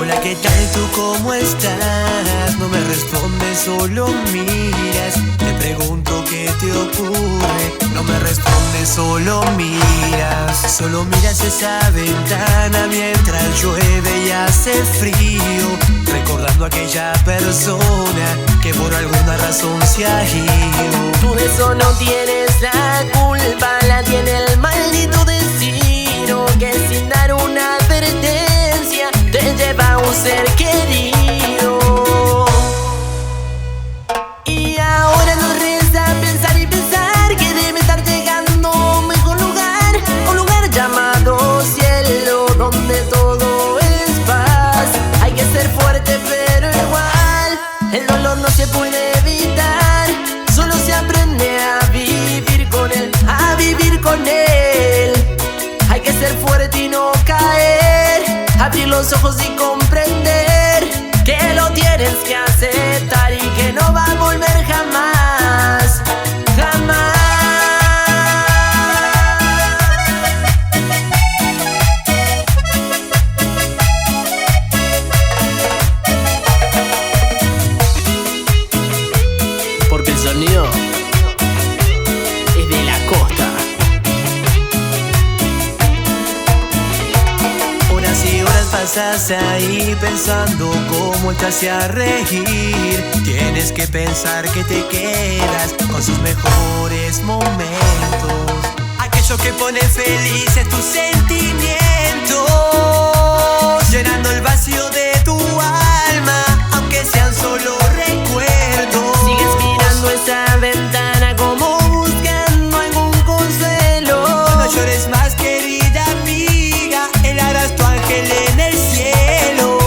Hola, ¿qué tal? ¿Tú cómo estás? No me respondes, solo miras. Te pregunto qué te ocurre. No me respondes, solo miras. Solo miras esa ventana mientras llueve y hace frío, recordando a aquella persona que por alguna razón se ha ido. Tú de eso no tienes la culpa, la tiene el maldito destino, que sin dar una advertencia te lleva a un ser querido. Y ahora nos resta pensar y pensar que debe estar llegando a un mejor lugar, un lugar llamado cielo, donde todo es paz. Hay que ser fuerte pero igual, el dolor no se puede evitar, solo se aprende a vivir con él, a vivir con él. Hay que ser fuerte y no caer, abrir los ojos y comprender que lo tienes que aceptar y que no va a volver jamás, jamás. Porque el sonido es de la costa. Horas y horas pasas ahí pensando cómo te hacía reír. Tienes que pensar que te quedas con sus mejores momentos, aquello que pone felices tus sentimientos, llenando el vacío de tu alma, aunque sean solo recuerdos. Sigues mirando esa ventana como buscando algún consuelo. No llores más, querida amiga, él hará tu ángel en el cielo.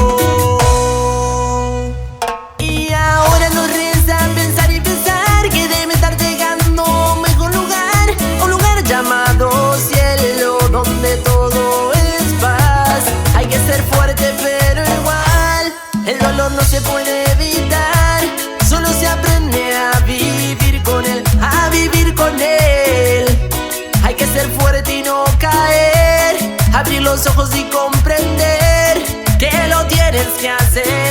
Y ahora nos resta pensar y pensar que debe estar llegando a un mejor lugar, un lugar llamado cielo, donde todo es paz. Hay que ser fuerte pero igual, el dolor no se puede evitar, solo se aprende a vivir con él, a vivir con él. Hay que ser fuerte y no caer, abrir los ojos y comprender que lo tienes que hacer.